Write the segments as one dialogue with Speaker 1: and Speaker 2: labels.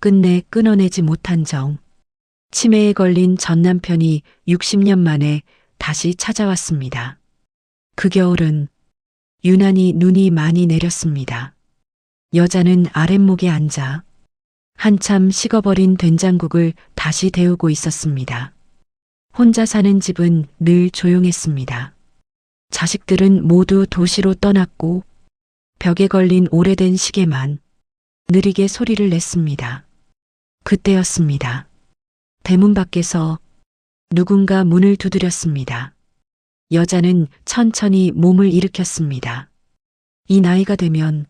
Speaker 1: 끝내 끊어내지 못한 정. 치매에 걸린 전 남편이 60년 만에 다시 찾아왔습니다. 그 겨울은 유난히 눈이 많이 내렸습니다. 여자는 아랫목에 앉아 한참 식어버린 된장국을 다시 데우고 있었습니다. 혼자 사는 집은 늘 조용했습니다. 자식들은 모두 도시로 떠났고 벽에 걸린 오래된 시계만 느리게 소리를 냈습니다. 그때였습니다. 대문 밖에서 누군가 문을 두드렸습니다. 여자는 천천히 몸을 일으켰습니다. 이 나이가 되면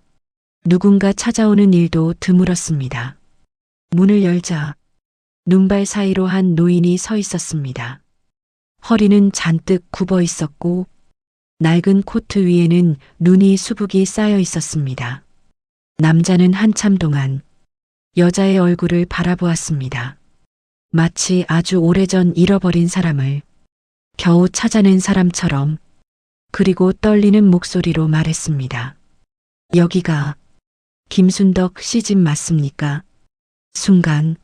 Speaker 1: 누군가 찾아오는 일도 드물었습니다. 문을 열자 눈발 사이로 한 노인이 서 있었습니다. 허리는 잔뜩 굽어 있었고 낡은 코트 위에는 눈이 수북이 쌓여 있었습니다. 남자는 한참 동안 여자의 얼굴을 바라보았습니다. 마치 아주 오래전 잃어버린 사람을 겨우 찾아낸 사람처럼. 그리고 떨리는 목소리로 말했습니다. 여기가 김순덕 씨 집 맞습니까? 순간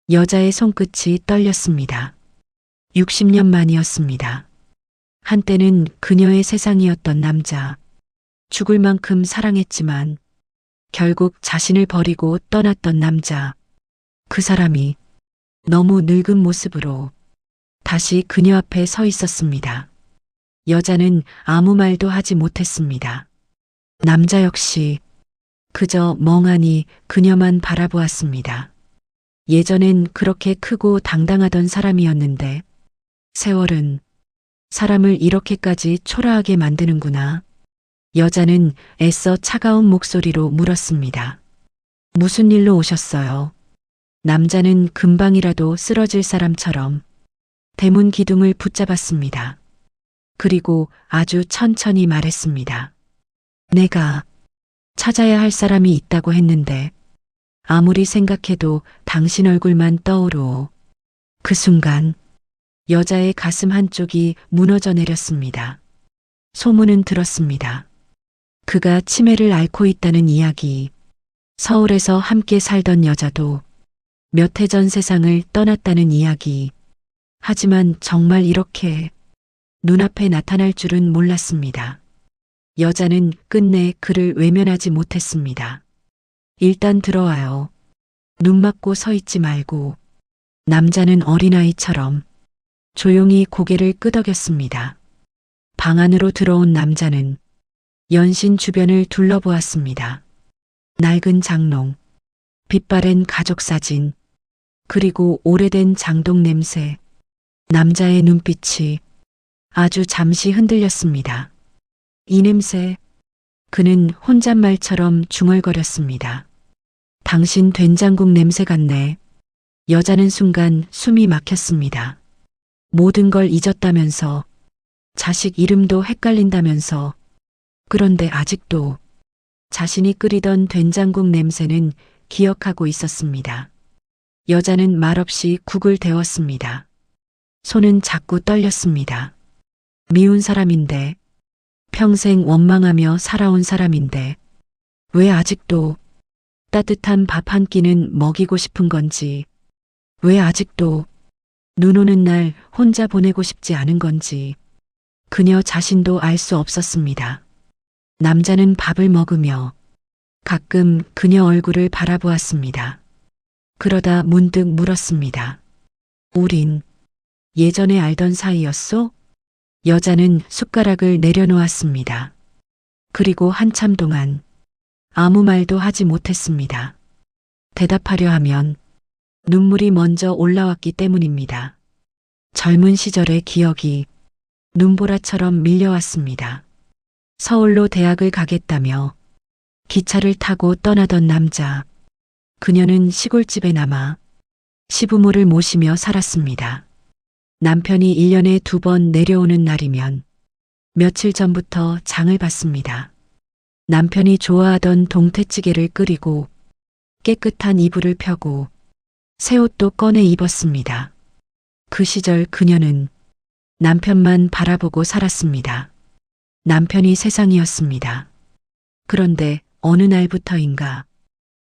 Speaker 1: 여자의 손끝이 떨렸습니다. 60년 만이었습니다. 한때는 그녀의 세상이었던 남자. 죽을 만큼 사랑했지만 결국 자신을 버리고 떠났던 남자. 그 사람이 너무 늙은 모습으로 다시 그녀 앞에 서 있었습니다. 여자는 아무 말도 하지 못했습니다. 남자 역시 그저 멍하니 그녀만 바라보았습니다. 예전엔 그렇게 크고 당당하던 사람이었는데 세월은 사람을 이렇게까지 초라하게 만드는구나. 여자는 애써 차가운 목소리로 물었습니다. 무슨 일로 오셨어요? 남자는 금방이라도 쓰러질 사람처럼 대문 기둥을 붙잡았습니다. 그리고 아주 천천히 말했습니다. 내가 찾아야 할 사람이 있다고 했는데 아무리 생각해도 당신 얼굴만 떠오르오. 그 순간 여자의 가슴 한쪽이 무너져 내렸습니다. 소문은 들었습니다. 그가 치매를 앓고 있다는 이야기. 서울에서 함께 살던 여자도 몇 해 전 세상을 떠났다는 이야기. 하지만 정말 이렇게 눈앞에 나타날 줄은 몰랐습니다. 여자는 끝내 그를 외면하지 못했습니다. 일단 들어와요. 눈 맞고 서 있지 말고. 남자는 어린아이처럼 조용히 고개를 끄덕였습니다. 방 안으로 들어온 남자는 연신 주변을 둘러보았습니다. 낡은 장롱, 빛바랜 가족 사진, 그리고 오래된 장독 냄새. 남자의 눈빛이 아주 잠시 흔들렸습니다. 이 냄새. 그는 혼잣말처럼 중얼거렸습니다. 당신 된장국 냄새 같네. 여자는 순간 숨이 막혔습니다. 모든 걸 잊었다면서, 자식 이름도 헷갈린다면서, 그런데 아직도 자신이 끓이던 된장국 냄새는 기억하고 있었습니다. 여자는 말없이 국을 데웠습니다. 손은 자꾸 떨렸습니다. 미운 사람인데, 평생 원망하며 살아온 사람인데, 왜 아직도 따뜻한 밥 한 끼는 먹이고 싶은 건지, 왜 아직도 눈 오는 날 혼자 보내고 싶지 않은 건지, 그녀 자신도 알 수 없었습니다. 남자는 밥을 먹으며 가끔 그녀 얼굴을 바라보았습니다. 그러다 문득 물었습니다. 우린 예전에 알던 사이였소? 여자는 숟가락을 내려놓았습니다. 그리고 한참 동안 아무 말도 하지 못했습니다. 대답하려 하면 눈물이 먼저 올라왔기 때문입니다. 젊은 시절의 기억이 눈보라처럼 밀려왔습니다. 서울로 대학을 가겠다며 기차를 타고 떠나던 남자. 그녀는 시골집에 남아 시부모를 모시며 살았습니다. 남편이 1년에 2번 내려오는 날이면 며칠 전부터 장을 봤습니다. 남편이 좋아하던 동태찌개를 끓이고 깨끗한 이불을 펴고 새 옷도 꺼내 입었습니다. 그 시절 그녀는 남편만 바라보고 살았습니다. 남편이 세상이었습니다. 그런데 어느 날부터인가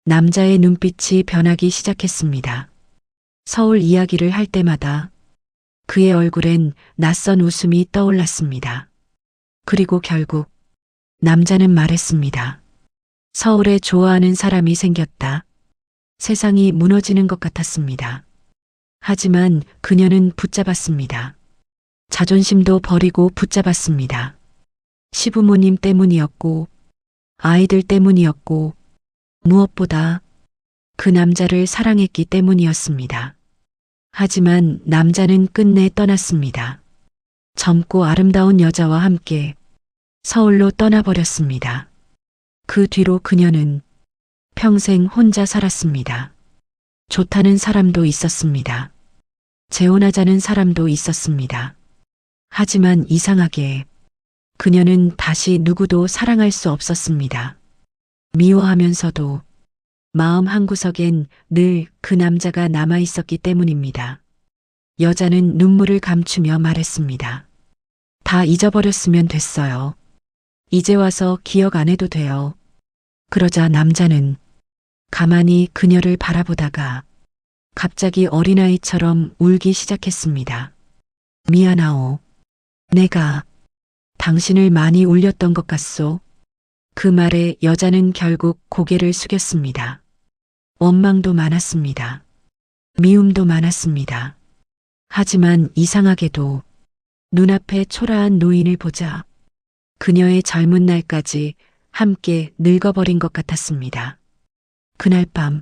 Speaker 1: 남자의 눈빛이 변하기 시작했습니다. 서울 이야기를 할 때마다 그의 얼굴엔 낯선 웃음이 떠올랐습니다. 그리고 결국 남자는 말했습니다. 서울에 좋아하는 사람이 생겼다. 세상이 무너지는 것 같았습니다. 하지만 그녀는 붙잡았습니다. 자존심도 버리고 붙잡았습니다. 시부모님 때문이었고, 아이들 때문이었고, 무엇보다 그 남자를 사랑했기 때문이었습니다. 하지만 남자는 끝내 떠났습니다. 젊고 아름다운 여자와 함께 서울로 떠나버렸습니다. 그 뒤로 그녀는 평생 혼자 살았습니다. 좋다는 사람도 있었습니다. 재혼하자는 사람도 있었습니다. 하지만 이상하게 그녀는 다시 누구도 사랑할 수 없었습니다. 미워하면서도 마음 한구석엔 늘 그 남자가 남아 있었기 때문입니다. 여자는 눈물을 감추며 말했습니다. 다 잊어버렸으면 됐어요. 이제 와서 기억 안 해도 돼요. 그러자 남자는 가만히 그녀를 바라보다가 갑자기 어린아이처럼 울기 시작했습니다. 미안하오. 내가 당신을 많이 울렸던 것 같소. 그 말에 여자는 결국 고개를 숙였습니다. 원망도 많았습니다. 미움도 많았습니다. 하지만 이상하게도 눈앞에 초라한 노인을 보자 그녀의 젊은 날까지 함께 늙어버린 것 같았습니다. 그날 밤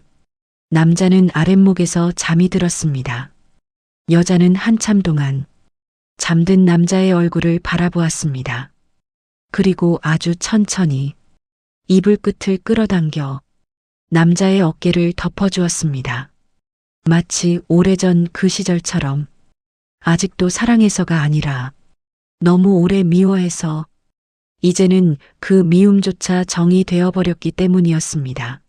Speaker 1: 남자는 아랫목에서 잠이 들었습니다. 여자는 한참 동안 잠든 남자의 얼굴을 바라보았습니다. 그리고 아주 천천히 이불 끝을 끌어당겨 남자의 어깨를 덮어주었습니다. 마치 오래전 그 시절처럼 아직도 사랑해서가 아니라 너무 오래 미워해서 이제는 그 미움조차 정이 되어버렸기 때문이었습니다.